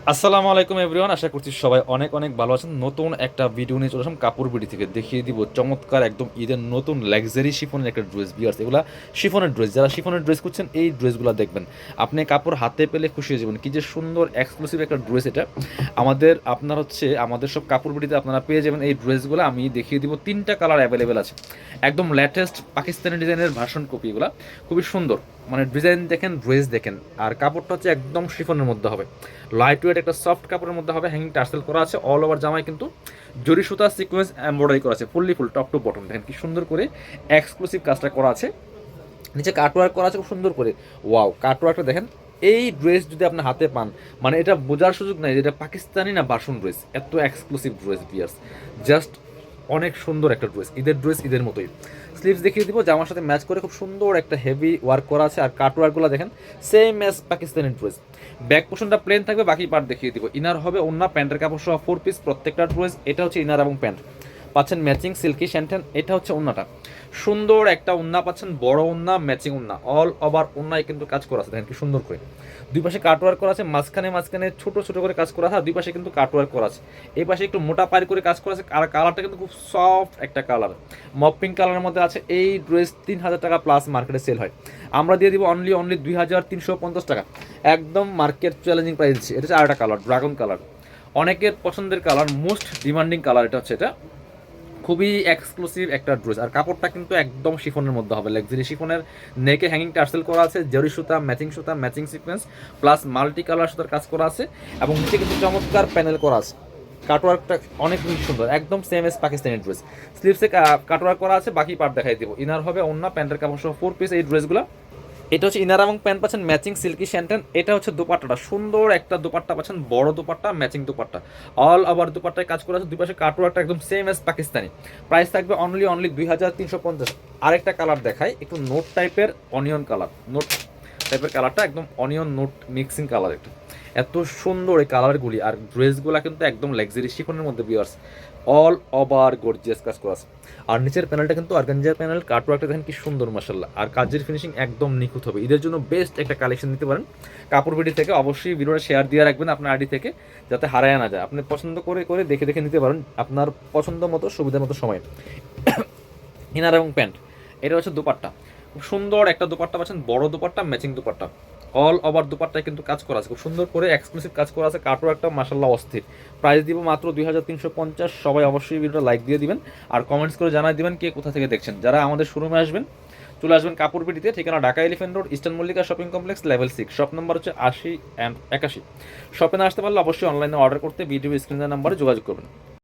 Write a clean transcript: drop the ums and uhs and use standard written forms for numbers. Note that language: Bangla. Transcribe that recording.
আসসালামু আলাইকুম এভরিওয়ান, আশা করছি সবাই অনেক অনেক ভালো আছেন। নতুন একটা ভিডিও নিয়ে চলে আসলাম কাপড় বিডি থেকে। দেখিয়ে দিব চমৎকার একদম ঈদের নতুন লাক্সারি শিফনের একটা ড্রেস বিয়ার্স। এগুলা শিফনের ড্রেস, যারা শিফনের ড্রেস করছেন এই ড্রেসগুলো দেখবেন, আপনি কাপড় হাতে পেলে খুশি হয়ে যাবেন। কি যে সুন্দর এক্সক্লুসিভ একটা ড্রেস এটা। আমাদের সব কাপড় বিডিতে আপনারা পেয়ে যাবেন এই ড্রেসগুলো। আমি দেখিয়ে দিব, তিনটা কালার অ্যাভেলেবেল আছে। একদম লেটেস্ট পাকিস্তানি ডিজাইনের ভার্সন কপি এগুলো, খুবই সুন্দর। মানে ডিজাইন দেখেন, ড্রেস দেখেন, আর কাপড়টা হচ্ছে একদম শিফনের মধ্যে হবে, লাইট ওয়েট একটা সফট কাপড়ের মধ্যে হবে। হ্যাঙ্গিং টার্সেল করা আছে, অল ওভার জামায় কিন্তু জরি সুতা সিকোয়েন্স এমব্রয়ডারি করা আছে, fully full top to bottom. দেখেন কি সুন্দর করে এক্সক্লুসিভ কাজটা করা আছে। নিচে কাটওয়ার্ক করা আছে খুব সুন্দর করে। ওয়াও, কাটওয়ার্কটা দেখেন। এই ড্রেস যদি আপনি হাতে পান, মানে এটা বোঝার সুযোগ নাই যে এটা পাকিস্তানি না বাসন ড্রেস। এত এক্সক্লুসিভ ড্রেস বিয়ার্স, জাস্ট অনেক সুন্দর একটা ড্রেস। ঈদের ড্রেস ঈদের মতোই। স্লিভস দেখিয়ে দিব, জামার সাথে ম্যাচ করে খুব সুন্দর একটা হেভি ওয়ার্ক করা আছে। আর কাটওয়ার্কগুলো দেখেন same as Pakistani dress. Back পোর্শনটা প্লেন থাকবে, বাকি পার্ট দেখিয়ে দিব। ইনার হবে ওন্না, প্যান্টের কাপড় সহ 4 পিস প্রত্যেকটা ড্রেস। এটা হচ্ছে ইনার এবং প্যান্ট পাচ্ছেন ম্যাচিং সিল্কি শ্যান্টেন। এটা হচ্ছে ওন্নাটা, সুন্দর একটা ওন্না পাচ্ছেন, বড় ওন্না, ম্যাচিং ওন্না, অল ওভার ওন্নায় কিন্তু কাজ করা আছে। দেখেন কি সুন্দর করে দুই পাশে কাটওয়ার্ক করা আছে, মাঝখানে মাঝখানে ছোট ছোট করে কাজ করা আছে, আর দুই পাশে কিন্তু কাটওয়ার্ক করা আছে। এই পাশে একটু মোটা পারি করে কাজ করা আছে। আর কালারটা কিন্তু খুব সফট একটা কালার, মপ পিঙ্ক কালারের মধ্যে আছে। এই ড্রেস 3,000 টাকা প্লাস মার্কেটে সেল হয়, আমরা দিয়ে দিব অনলি 2,350 টাকা। একদম মার্কেট চ্যালেঞ্জিং প্রাইস দিচ্ছি। এটা হচ্ছে আরেকটা কালার, ড্রাগন কালার, অনেকের পছন্দের কালার, মোস্ট ডিমান্ডিং কালার। এটা হচ্ছে, এটা খুবই এক্সক্লুসিভ একটা ড্রেস। আর কাপড়টা কিন্তু একদম শিফনের মধ্যে হবে, লাক্সারি শিফনের। নেকে হ্যাঙ্গিং টার্সেল করা আছে, জরি সুতা, matching sequence plus multi colour সুতার কাজ করা আছে। এবং নিচে কিন্তু চমৎকার প্যানেল করা আছে। কাটওয়ার্কটা অনেক বেশি সুন্দর, একদম সেম এস পাকিস্তানি ড্রেস। স্লিভসে কাটওয়ার্ক করা আছে, বাকি পার্ট দেখাই দিব। ইনার হবে অন্য, প্যান্টের কাপড় সহ 4 পিস এই ড্রেসগুলো। এটা হচ্ছে ইনার এবং প্যান্ট পাচ্ছেন ম্যাচিং সিল্কি শ্যান্টেন। এটা হচ্ছে দোপাট্টাটা, সুন্দর একটা দোপাট্টা পাচ্ছেন, বড় dupatta, matching dupatta, all over দোপাট্টায় কাজ করা আছে। দুই পাশে কাটওয়ার্কটা একদম সেম এস পাকিস্তানি। প্রাইস থাকবে অনলি 2,350। আরেকটা কালার দেখাই, একটু নোট টাইপের অনিয়ন কালার, নোট টাইপের কালারটা একদম অনিয়ন নোট মিক্সিং কালার। একটু এত সুন্দর এই কালারগুলি। আর ড্রেসগুলো কিন্তু একদম লাক্সারি শিফনের মধ্যে বিয়ার্স, অল ওভার গর্জিয়াস কাজ করা আছে। আর নিচের প্যানেলটা কিন্তু অর্গানজার প্যানেল, কাটওয়ার্কটা দেখেন কি সুন্দর মাশাআল্লাহ। আর কাজের ফিনিশিং একদম নিখুঁত হবে। ঈদের জন্য বেস্ট একটা কালেকশন নিতে পারেন কাপড় বিডি থেকে। অবশ্যই ভিডিওটা শেয়ার দিয়ে রাখবেন আপনার আইডি থেকে, যাতে হারায় না যায়। আপনি পছন্দ করে করে দেখে দেখে নিতে পারেন আপনার পছন্দ মতো, সুবিধা মতো সময়। ইনার এবং প্যান্ট, এটা হচ্ছে দুপাট্টা, খুব সুন্দর একটা দুপাট্টা পাচ্ছেন, বড় dupatta, matching dupatta, all over দুপাট্টায় কিন্তু কাজ করা আছে, খুব সুন্দর করে এক্সক্লুসিভ কাজ করা আছে। কাটওয়ার্কটা মাশাআল্লাহ অস্থির। প্রাইস দিব মাত্র 2,350। সবাই অবশ্যই ভিডিওটা লাইক দিয়ে দিবেন, আর কমেন্টস করে জানাই দিবেন কে কোথা থেকে দেখছেন। যারা আমাদের শোরুমে আসবেন, চলে আসবেন কাপড় বিডিতে। ঠিকানা Dhaka elephant road, eastern Mallika shopping complex, level 6, shop number হচ্ছে 80 অ্যান্ড 81। শপে না আসতে পারলে অবশ্যই অনলাইনে অর্ডার করতে ভিডিও স্ক্রিনের নাম্বারে যোগাযোগ করবেন।